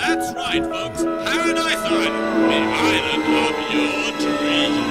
That's right, folks. Paradise Island, the island of your dreams.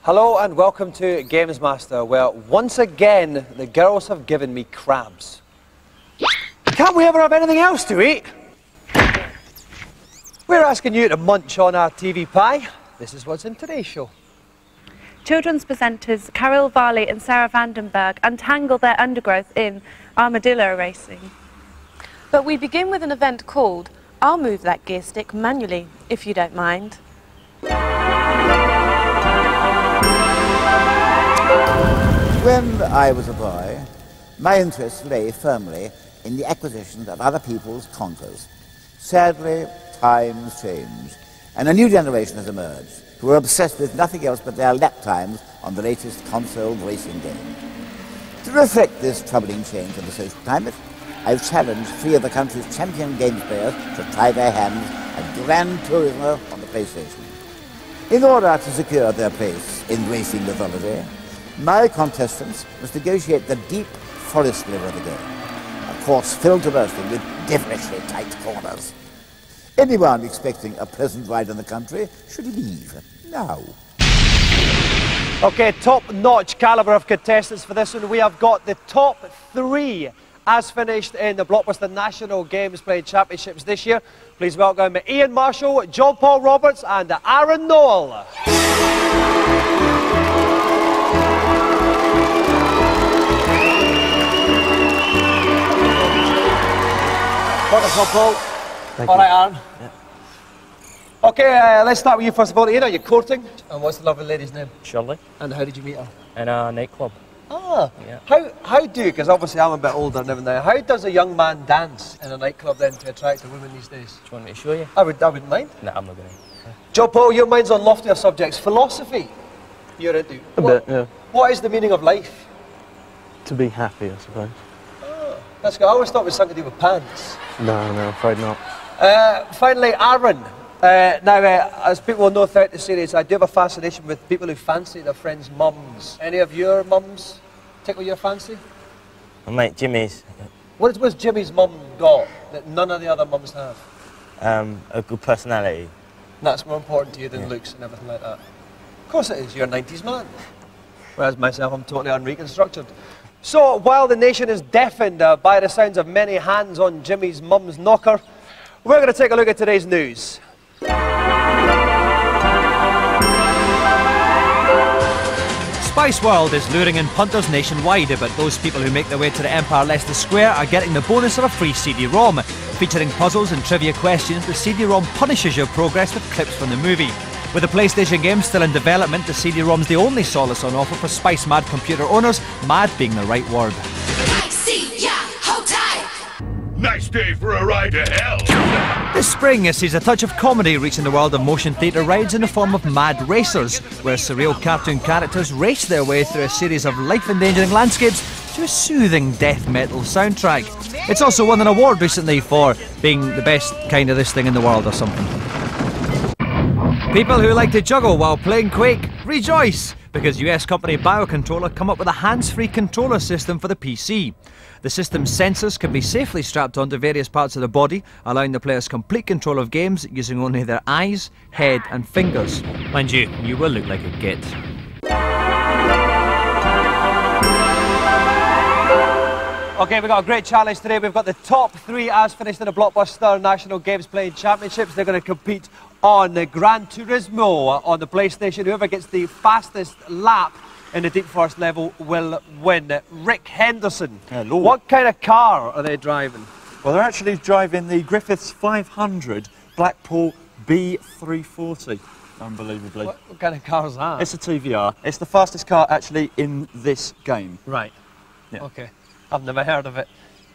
Hello and welcome to GamesMaster, where once again the girls have given me crabs. Can't we ever have anything else to eat? We're asking you to munch on our TV pie. This is what's in today's show. Children's presenters Carryl Varley and Sarah Vandenbergh untangle their undergrowth in armadillo racing. But we begin with an event called I'll Move That Gear Stick Manually, if you don't mind. When I was a boy, my interest lay firmly in the acquisition of other people's conkers. Sadly, times change, and a new generation has emerged who are obsessed with nothing else but their lap times on the latest console racing game. To reflect this troubling change in the social climate, I've challenged 3 of the country's champion games players to try their hands at Gran Turismo on the PlayStation. In order to secure their place in racing mythology, my contestants must negotiate the deep forest level of the game, a course filled to bursting with devilishly tight corners. Anyone expecting a pleasant ride in the country should leave now. Okay, top-notch calibre of contestants for this one. We have got the top 3 as finished in the Blockbuster National Games Playing Championships this year. Please welcome Ian Marshall, John Paul Roberts and Aaron Noel. Wonderful, Paul. All right, Aaron. Yeah. Okay, let's start with you first of all. Ian, are you courting? And what's the lovely lady's name? Shirley. And how did you meet her? In a nightclub. Ah, yeah. How do, because obviously I'm a bit older than now, how does a young man dance in a nightclub then to attract a woman these days? Do you want me to show you? I wouldn't mind. No, I'm not going to. John Paul, your mind's on loftier subjects. Philosophy, you're into. A bit, yeah. What is the meaning of life? To be happy, I suppose. That's good. I always thought it was something to do with pants. No, afraid not. Finally, Aaron. As people will know throughout the series, I do have a fascination with people who fancy their friends' mums. Any of your mums tickle your fancy? Well, mate, Jimmy's. What's Jimmy's mum got that none of the other mums have? A good personality. And that's more important to you than looks and everything like that. Of course it is. You're a 90s man. Whereas myself, I'm totally unreconstructed. So, while the nation is deafened by the sounds of many hands on Jimmy's mum's knocker, we're going to take a look at today's news. Spice World is luring in punters nationwide, but those people who make their way to the Empire Leicester Square are getting the bonus of a free CD-ROM. Featuring puzzles and trivia questions, the CD-ROM punishes your progress with clips from the movie. With the PlayStation game still in development, the CD-ROM's the only solace on offer for spice-mad computer owners, mad being the right word. Nice day for a ride to hell. This spring sees a touch of comedy reaching the world of motion theatre rides in the form of Mad Racers, where surreal cartoon characters race their way through a series of life-endangering landscapes to a soothing death metal soundtrack. It's also won an award recently for being the best kind of this thing in the world or something. People who like to juggle while playing Quake, rejoice! Because US company Biocontroller come up with a hands-free controller system for the PC. The system's sensors can be safely strapped onto various parts of the body, allowing the players complete control of games using only their eyes, head and fingers. Mind you, you will look like a git. Okay, we've got a great challenge today. We've got the top 3 as finished in the Blockbuster National Games Playing Championships. They're going to compete on the Gran Turismo on the PlayStation. Whoever gets the fastest lap in the deep forest level will win. Rick Henderson, Hello. what kind of car are they driving? Well, they're actually driving the Griffiths 500 Blackpool B340, unbelievably. What kind of car is that? It's a TVR. It's the fastest car actually in this game. Right. Yeah. Okay. I've never heard of it.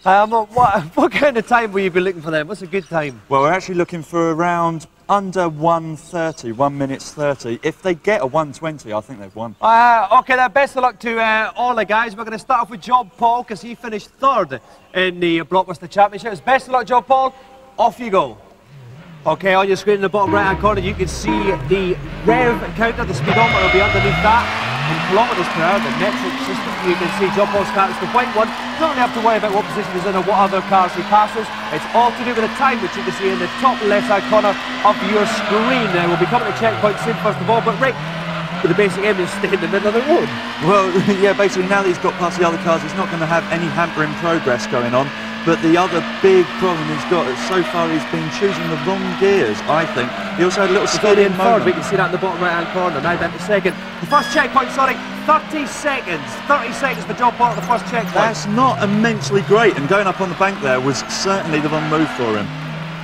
What kind of time will you be looking for them? What's a good time? Well, we're actually looking for around under 1:30, 1 minute 30. If they get a 1:20, I think they've won. Okay, then best of luck to all the guys. We're going to start off with John Paul because he finished third in the Blockbuster Championships. Best of luck, John Paul. Off you go. Okay, on your screen in the bottom right-hand corner, you can see the rev counter, the speedometer will be underneath that. In kilometres per hour, the metric system. You can see John Paul's car is the white one. Don't really have to worry about what position he's in or what other cars he passes. It's all to do with the time, which you can see in the top left-hand corner of your screen. We'll be coming to checkpoint soon, first of all, but Rick, the basic aim is stay in the middle of the road. Well, yeah, basically now that he's got past the other cars, he's not going to have any hampering progress going on. But the other big problem he's got is so far he's been choosing the wrong gears, I think. He also had a little skidding moment. We can see that in the bottom right-hand corner. Now down to second. The first checkpoint, sorry, 30 seconds. 30 seconds for John Paul at the first checkpoint. That's not immensely great, and going up on the bank there was certainly the wrong move for him.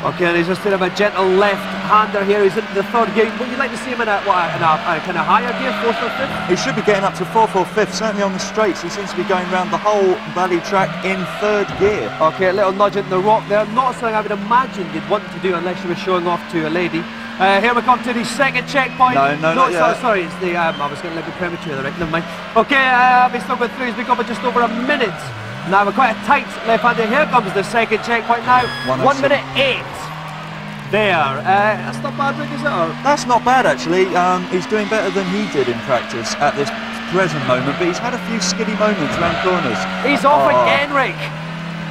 Okay, and he's just doing a gentle left-hander here. He's into the third gear. Would you like to see him in a kind of higher gear, fourth or fifth? He should be getting up to fourth or fifth, certainly on the straights. He seems to be going around the whole valley track in third gear. Okay, a little nudge into the rock there. Not something I would imagine you'd want to do unless you were showing off to a lady. Here we come to the second checkpoint. No, sorry, it's the, I was going to let me premature there, right? Never mind. Okay, he's still going through. He's been going for just over a minute. Now we're quite a tight left-hander. Here comes the second checkpoint now. 1 minute 8. There. That's not bad, Rick, is it? Or? That's not bad, actually. He's doing better than he did in practice at this present moment, but he's had a few skiddy moments around corners. He's off again, Rick.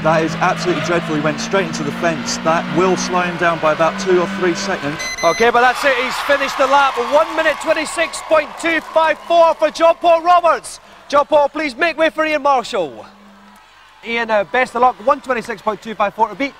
That is absolutely dreadful. He went straight into the fence. That will slow him down by about 2 or 3 seconds. Okay, but that's it. He's finished the lap. 1 minute 26.254 for John Paul Roberts. John Paul, please make way for Ian Marshall. Ian, best of luck. 126.254 to beat.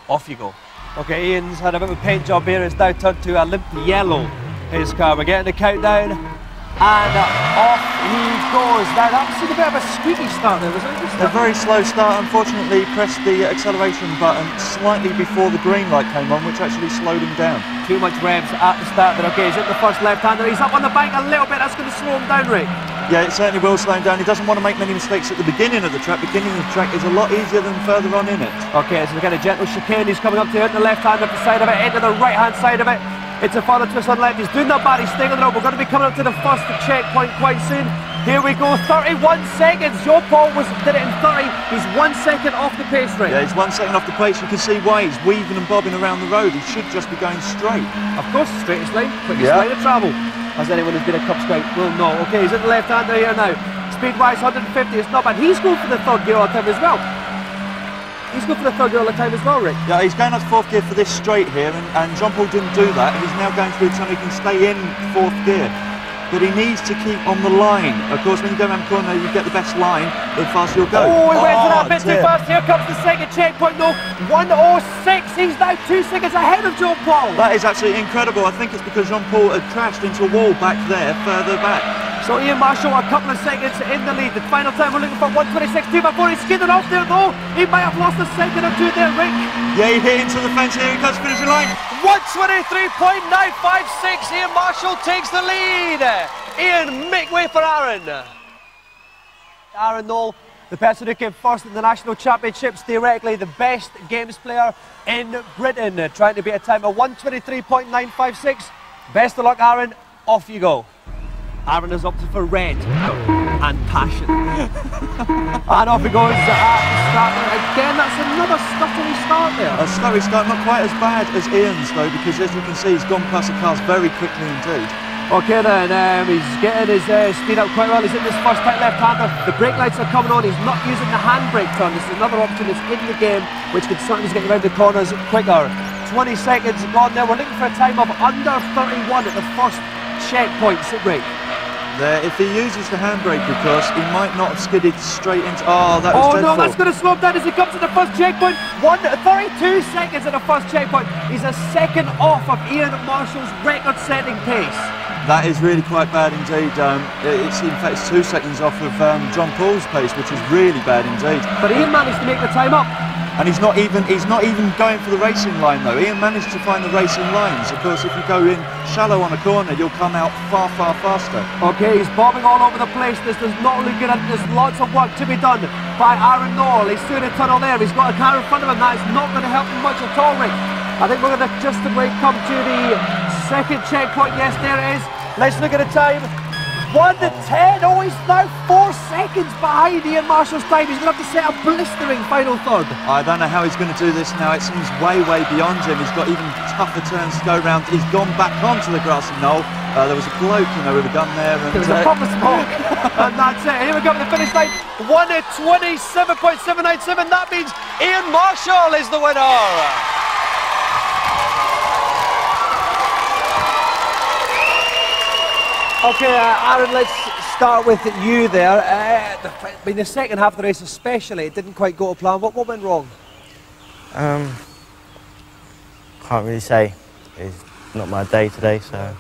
Off you go. Okay, Ian's had a bit of a paint job here. It's now turned to a limp yellow, his car. We're getting the countdown, and off he goes. Now, that seemed a bit of a squeaky start there, wasn't it? A very slow start. Unfortunately, he pressed the acceleration button slightly before the green light came on, which actually slowed him down. Too much revs at the start there. Okay, he's in the first left-hander. He's up on the bank a little bit. That's going to slow him down, Rick. Yeah, it certainly will slow him down. He doesn't want to make many mistakes at the beginning of the track. Beginning of the track is a lot easier than further on in it. Okay, so we've got a gentle chicane. He's coming up to it, the left-hand of the side of it, into the right-hand side of it. It's a further twist on left. He's doing that bad. He's staying on the road. We're going to be coming up to the first checkpoint quite soon. Here we go. 31 seconds. John Paul did it in 30. He's 1 second off the pace, Rick. Yeah, he's 1 second off the pace. You can see why he's weaving and bobbing around the road. He should just be going straight. Of course, straightest line, quickest line of travel. As anyone who's been a Cup Scout will know. Okay, he's in the left-hander here now. Speed-wise, 150. It's not bad. He's going for the third gear all the time as well. He's going for the third gear all the time as well, Rick. Yeah, he's going up to fourth gear for this straight here, and John Paul didn't do that. He's now going through so he can stay in fourth gear. But he needs to keep on the line. Of course, when you go around the corner, you get the best line, the faster you'll go. Oh, he went to that a bit too fast. Here comes the second checkpoint, though. 1:06. He's now 2 seconds ahead of John Paul. That is absolutely incredible. I think it's because John Paul had crashed into a wall back there, further back. So Ian Marshall a couple of seconds in the lead. The final time we're looking for 1:26.254. He's skidding off there, though. He might have lost a second or two there, Rick. Yeah, he hit into the fence here. He comes finishing line. 1:23.956. Ian Marshall takes the lead. Ian, make way for Aaron. Aaron Knoll, the person who came first in the National Championships, theoretically the best games player in Britain, trying to beat a time of 1:23.956. Best of luck, Aaron. Off you go. Aaron is opted for red and passion. And off he goes at the start. Again, that's another stuttery start there. A stuttery start, not quite as bad as Ian's though, because as you can see, he's gone past the cars very quickly indeed. Okay then, he's getting his speed up quite well. He's in this first tight left-hander. The brake lights are coming on. He's not using the handbrake turn. This is another option that's in the game, which can certainly get you around the corners quicker. 20 seconds gone there. We're looking for a time of under 31 at the first checkpoint. Sit break. There, if he uses the handbrake, because he might not have skidded straight into... Oh, that was dreadful. No, that's going to slow him down as he comes to the first checkpoint. 32 seconds at the first checkpoint. He's a second off of Ian Marshall's record-setting pace. That is really quite bad indeed. In fact, it's 2 seconds off of John Paul's pace, which is really bad indeed. But Ian managed to make the time up. And he's not even going for the racing line though. Ian managed to find the racing lines. Of course, if you go in shallow on a corner, you'll come out far, far faster. Okay, he's bobbing all over the place. This does not look good. There's lots of work to be done by Aaron Noel. He's through the tunnel there. He's got a car in front of him. That is not going to help him much at all, Rick. I think we're going to just wait come to the second checkpoint. Yes, there it is. Let's look at the time. 1:10. Oh, he's now 4 seconds behind Ian Marshall's time. He's going to have to set a blistering final third. I don't know how he's going to do this now. It seems way, way beyond him. He's got even tougher turns to go round. He's gone back onto the grassy knoll. There was a bloke, you know, with a gun there. And there was a pop of smoke. And that's it. Here we go to the finish line. 1:27.797. That means Ian Marshall is the winner. Okay, Aaron, let's start with you there. In the second half of the race especially, it didn't quite go to plan. What went wrong? Can't really say. It's not my day today, so...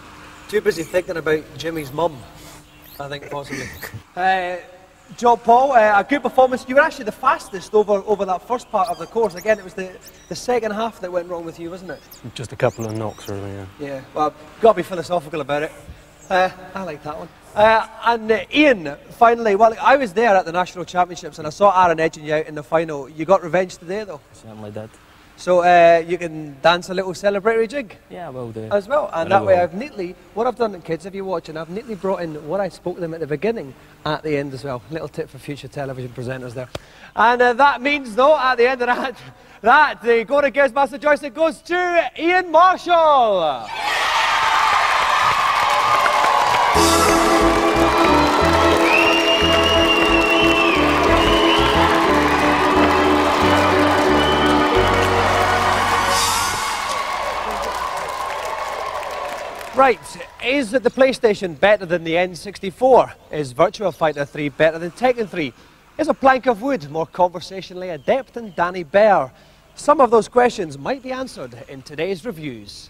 Too busy thinking about Jimmy's mum, I think, possibly. John Paul, a good performance. You were actually the fastest over that first part of the course. Again, it was the second half that went wrong with you, wasn't it? Just a couple of knocks, really, yeah. Yeah, well, got to be philosophical about it. I like that one. And Ian, finally, well, I was there at the National Championships and I saw Aaron edging you out in the final. You got revenge today, though? Certainly did. So you can dance a little celebratory jig? Yeah, I will do. As well. And that way I've neatly, what I've done, kids, if you're watching, I've neatly brought in what I spoke to them at the beginning at the end as well. Little tip for future television presenters there. And that means, though, at the end of that the Go to GamesMaster joystick goes to Ian Marshall. Right, is the PlayStation better than the N64? Is Virtua Fighter 3 better than Tekken 3? Is a plank of wood more conversationally adept than Danny Bear? Some of those questions might be answered in today's reviews.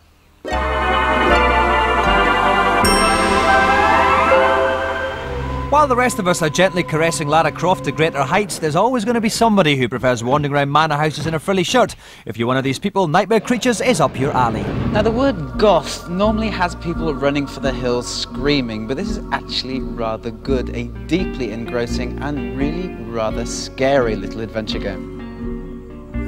While the rest of us are gently caressing Lara Croft to greater heights, there's always going to be somebody who prefers wandering around manor houses in a frilly shirt. If you're one of these people, Nightmare Creatures is up your alley. Now, the word goth normally has people running for the hills screaming, but this is actually rather good. A deeply engrossing and really rather scary little adventure game.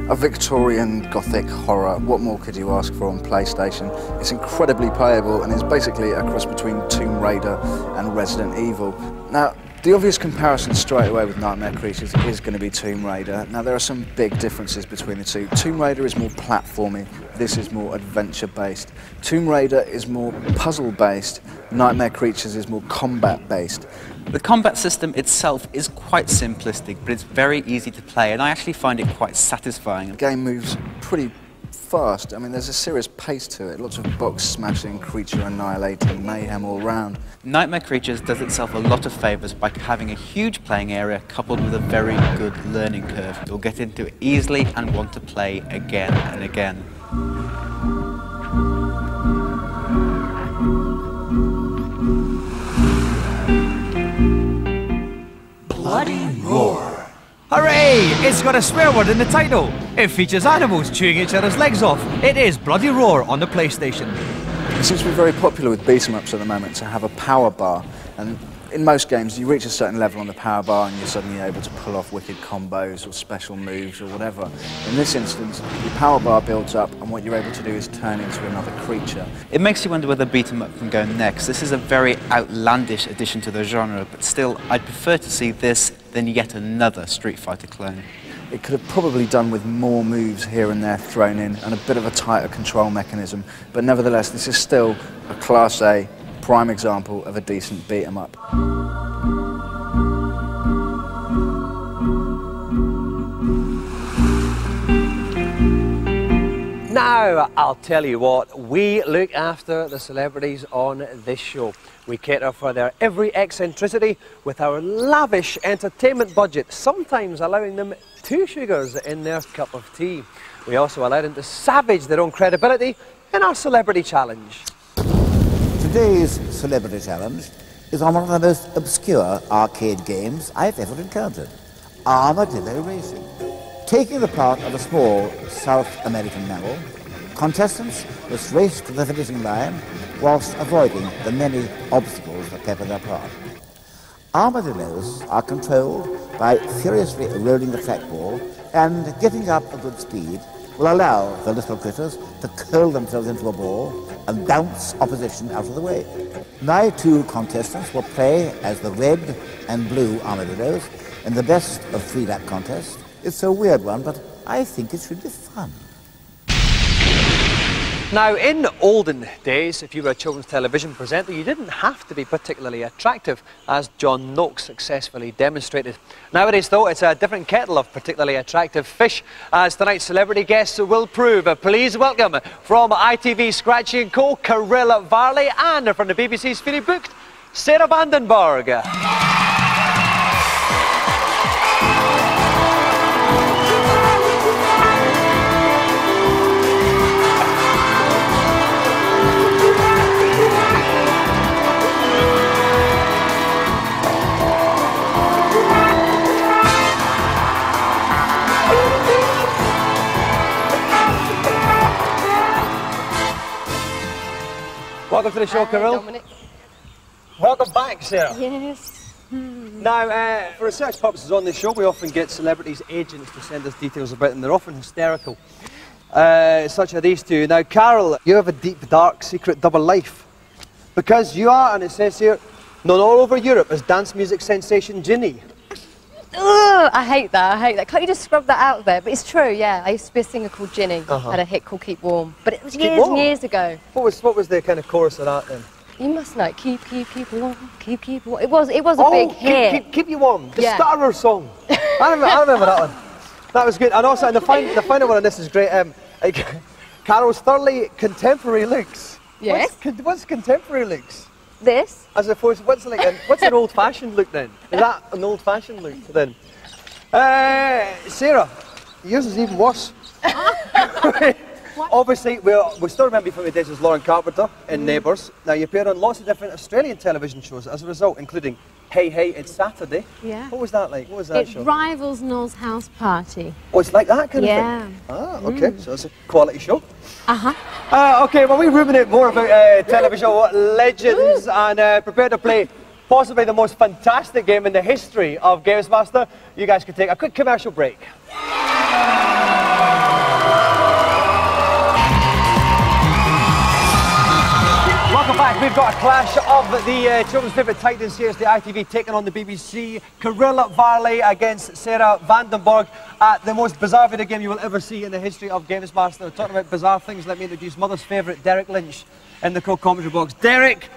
A Victorian Gothic horror, what more could you ask for on PlayStation? It's incredibly playable and it's basically a cross between Tomb Raider and Resident Evil. Now, the obvious comparison straight away with Nightmare Creatures is going to be Tomb Raider. Now, there are some big differences between the two. Tomb Raider is more platforming, this is more adventure-based. Tomb Raider is more puzzle-based, Nightmare Creatures is more combat-based. The combat system itself is quite simplistic, but it's very easy to play, and I actually find it quite satisfying. The game moves pretty fast. I mean, there's a serious pace to it. Lots of box smashing, creature annihilating, mayhem all round. Nightmare Creatures does itself a lot of favours by having a huge playing area coupled with a very good learning curve. You'll get into it easily and want to play again and again. Bloody Roar. Hooray! It's got a swear word in the title. It features animals chewing each other's legs off. It is Bloody Roar on the PlayStation. It seems to be very popular with beat-em-ups at the moment to have a power bar. And in most games, you reach a certain level on the power bar and you're suddenly able to pull off wicked combos or special moves or whatever. In this instance, your power bar builds up and what you're able to do is turn into another creature. It makes you wonder whether beat-em-up can go next. This is a very outlandish addition to the genre, but still, I'd prefer to see this than yet another Street Fighter clone. It could have probably done with more moves here and there thrown in and a bit of a tighter control mechanism, but nevertheless, this is still a Class A prime example of a decent beat-em-up. Now, I'll tell you what, we look after the celebrities on this show. We cater for their every eccentricity with our lavish entertainment budget, sometimes allowing them 2 sugars in their cup of tea. We also allow them to savage their own credibility in our celebrity challenge. Today's Celebrity Challenge is on one of the most obscure arcade games I've ever encountered, armadillo racing. Taking the part of a small South American mammal, contestants must race to the finishing line whilst avoiding the many obstacles that pepper their path. Armadillos are controlled by furiously rolling the trackball, and getting up a good speed will allow the little critters to curl themselves into a ball and bounce opposition out of the way. My two contestants will play as the red and blue armadillos in the best of 3-lap contest. It's a weird one, but I think it should be fun. Now, in olden days, if you were a children's television presenter, you didn't have to be particularly attractive, as John Noakes successfully demonstrated. Nowadays, though, it's a different kettle of particularly attractive fish, as tonight's celebrity guests will prove. Please welcome, from ITV Scratchy & Co, Carryl Varley, and from the BBC's Fully Booked, Sarah Vandenbergh. Welcome to the show, Carryl. Dominic. Welcome back, Sarah. Yes. Now, for research purposes on this show, we often get celebrities' agents to send us details about them. They're often hysterical, such as these two. Now, Carryl, you have a deep, dark, secret double life, because you are, and it says here, known all over Europe as dance music sensation Ginny. Ugh, I hate that. Can't you just scrub that out there? But it's true, yeah. I used to be a singer called Ginny. I had a hit called Keep Warm. But it was years and years ago. What was the kind of chorus of that then? You must know. Keep warm, keep warm. It was a big hit. Keep you warm. The starter song. I remember that one. That was good. And also, and the final one on this is great. Carol's thoroughly contemporary looks. Yes. What's contemporary looks? This? As opposed, what's an old-fashioned look then? Is that an old-fashioned look then? Sarah, yours is even worse. Obviously, we still remember you from your days as Lauren Carpenter in Neighbours. Now, you appeared on lots of different Australian television shows as a result, including Hey Hey, It's Saturday. Yeah. What was that like? What was that show? It rivals Noel's House Party. Oh, it's like that kind of thing? Ah, okay, so it's a quality show. Okay, well, we ruminate more about television legends and prepare to play possibly the most fantastic game in the history of GamesMaster. You guys can take a quick commercial break. Welcome back. We've got a clash of the children's favourite titans here. It's the ITV taking on the BBC. Carryl Varley against Sarah Vandenbergh at the most bizarre video game you will ever see in the history of GamesMaster. Talking about bizarre things, let me introduce Mother's favourite, Derek Lynch, in the co-commentary box. Derek,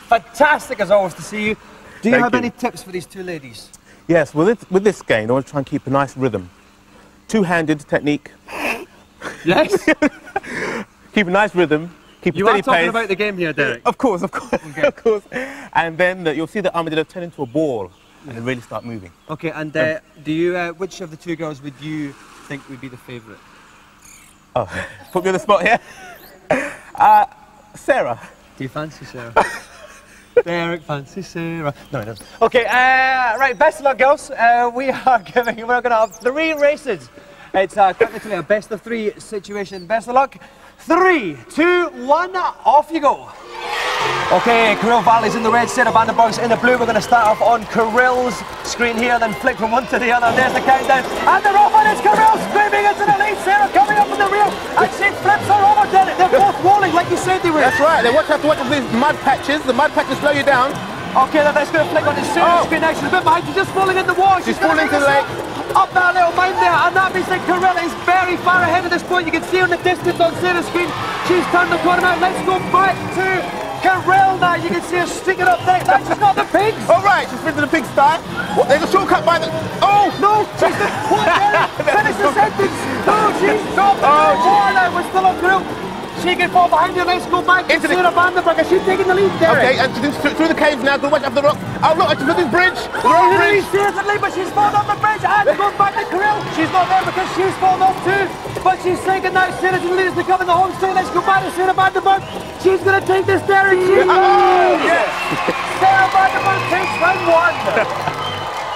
fantastic as always to see you. Do you have any tips for these two ladies? Yes, with this game, I want to try and keep a nice rhythm. Two-handed technique. Yes? Keep a nice rhythm. Keep you a steady are talking pace. about the game here, Derek. Of course, okay. Of course. And then you'll see the armadillo turn into a ball and really start moving. Okay, and do you? Which of the two girls would you think would be the favourite? Oh, put me on the spot here. Sarah. Do you fancy Sarah? Derek fancy Sarah. No, he doesn't. Okay, right. Best of luck, girls. We're going to have 3 races. It's technically a best of 3 situation. Best of luck. 3, 2, 1, off you go. Okay, Carryl Varley's in the red, Sarah Vandenbergh's in the blue. We're going to start off on Carryl's screen here, then flick from one to the other. There's the countdown, and they're off, and it's Carryl screaming into the lead. Sarah coming up in the rear, and she flips her over. They're both rolling like you said they were. That's right. They have to watch these mud patches. The mud patches slow you down. Okay, then that's going to flick on the Sarah's screen now. She's a bit behind. She's just falling in the water. She's falling into the lake. Up that little mine there, and that means that Carryl is very far ahead at this point. You can see her in the distance on Sarah's screen. She's turned the corner out. Let's go back to Carryl now. You can see her sticking up there. Now she's got the pigs. All right, she's been to the pigsty. There's a shortcut by the... Oh! No, she's the... Finish the sentence. No, she's dropped the water now. We're still on Carryl. She can fall behind you. Let's go back to Sarah Vandenbergh. She's taking the lead there. Okay, and she's through the caves now. Go watch up the rock. Oh, look, she's on this bridge. The rock bridge. Seriously, but she's fallen off the bridge and goes back to Carryl. She's not there because she's fallen off too. But she's taken now. Sarah's in the lead as they come in the home straight. Let's go back to Sarah Vandenbergh. She she's going to take this, Derek. Yes. Sarah Vandenbergh takes round 1.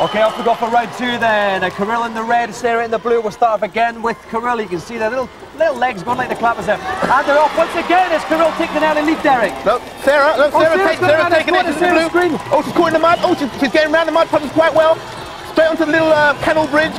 Okay, off we go for round 2 then. Carryl in the red, Sarah in the blue. We'll start off again with Carryl. You can see the little legs going like the clappers there. And they're off once again as Carryl taking an early lead, Derek. Look, Sarah taking it to the blue. Screen. Oh, she's caught in the mud. Oh, she's getting around the mud puddles quite well. Straight onto the little canal bridge.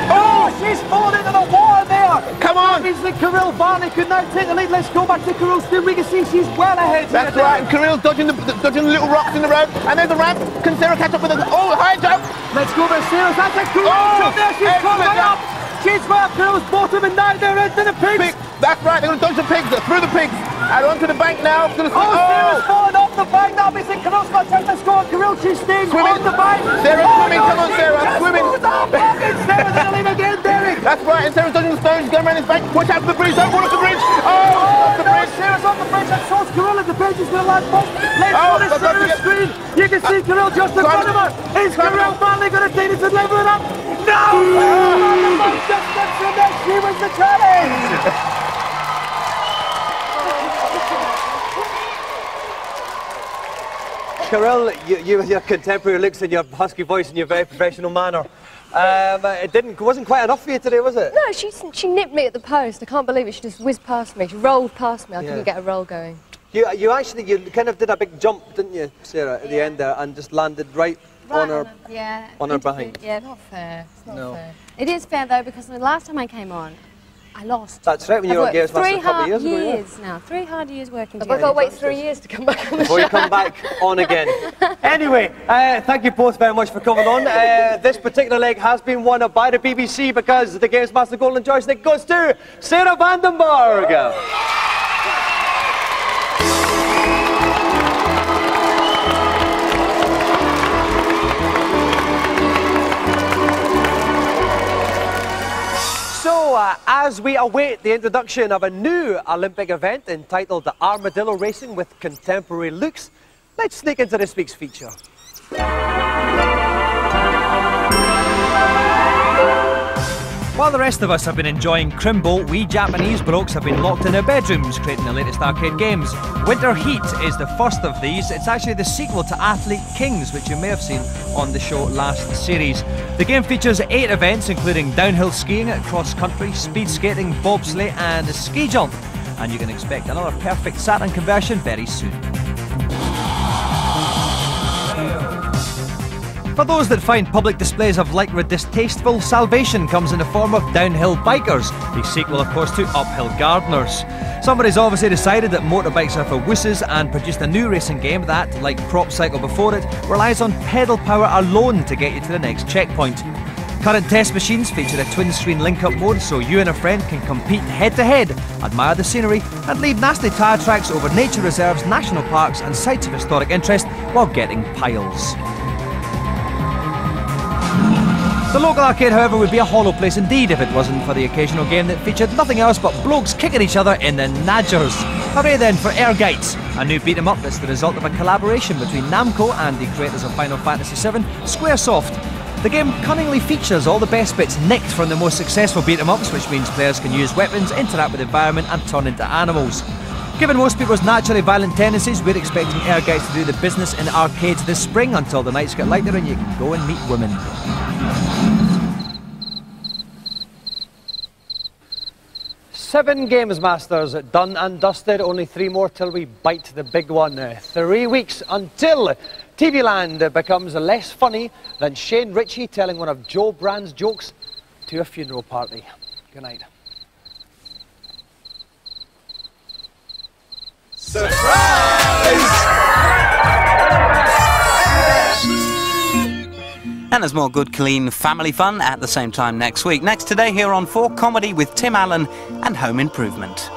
Oh, she's fallen into the wall there. Come on. That means that Carryl Varley could now take the lead. Let's go back to Carryl still. We can see she's well ahead. That's right. And Carryl's dodging the little rocks in the road. And there's a ramp. Can Sarah catch up with us? Oh, high jump. Let's go there, Sarah. That's a great jump there. She's come right up. She's right up Carryl's bottom and now they're into the pigs. That's right. They're going to dodge the pigs. Through the pigs. And onto the bank now. Sarah's fallen off the bank. That means that Carryl's got a chance to score. Carryl, she's staying on the bank. Sarah, swimming. Come on, Sarah. Swimming. Sarah's going to leave again, Derek. That's right. And Sarah's dodging the stones. Going around his bank. Watch out for the bridge. Don't fall off the bridge. Oh, off the bridge. Sarah's off the bridge. And so's Carryl at the bridge. He's going to land first. Let's go to Sarah's screen. You can see Carryl just in front of her. Is Carryl finally going to take this and level it up? No! Just gets in there. She wins the challenge. Carryl, you with your contemporary looks and your husky voice and your very professional manner, it wasn't quite enough for you today, was it? No, she nipped me at the post. I can't believe it. She just whizzed past me. She rolled past me. I couldn't get a roll going. You kind of did a big jump, didn't you, Sarah, at the end there, and just landed right on her behind. Yeah, not fair. It's not fair. It is fair though, because the last time I came on, I lost. That's right, when you were on GamesMaster a couple of years ago. 3 hard years now. 3 hard years working together. I've got to wait 3 years to come back on the Before you come back on again. Anyway, thank you both very much for coming on. This particular leg has been won by the BBC because the GamesMaster Golden Joystick goes to Sarah Vandenbergh. So, as we await the introduction of a new Olympic event entitled the Armadillo Racing with Contemporary Looks, let's sneak into this week's feature. While the rest of us have been enjoying Crimbo, we Japanese blokes have been locked in our bedrooms creating the latest arcade games. Winter Heat is the first of these. It's actually the sequel to Athlete Kings, which you may have seen on the show last series. The game features 8 events, including downhill skiing, cross-country, speed skating, bobsleigh and ski jump. And you can expect another perfect Saturn conversion very soon. For those that find public displays of lycra distasteful, salvation comes in the form of Downhill Bikers, the sequel of course to Uphill Gardeners. Somebody's obviously decided that motorbikes are for wusses and produced a new racing game that, like Prop Cycle before it, relies on pedal power alone to get you to the next checkpoint. Current test machines feature a twin-screen link-up mode so you and a friend can compete head-to-head, admire the scenery and leave nasty tyre tracks over nature reserves, national parks and sites of historic interest while getting piles. The local arcade, however, would be a hollow place indeed if it wasn't for the occasional game that featured nothing else but blokes kicking each other in the nadgers. Hooray then for Ergites, a new beat-em-up that's the result of a collaboration between Namco and the creators of Final Fantasy VII, Squaresoft. The game cunningly features all the best bits nicked from the most successful beat-em-ups, which means players can use weapons, interact with the environment and turn into animals. Given most people's naturally violent tendencies, we're expecting Ergites to do the business in arcades this spring until the nights get lighter and you can go and meet women. Seven GamesMasters done and dusted, only 3 more till we bite the big one. 3 weeks until TV Land becomes less funny than Shane Ritchie telling one of Joe Brand's jokes to a funeral party. Good night. And there's more good, clean family fun at the same time next week. Next today here on 4 Comedy with Tim Allen and Home Improvement.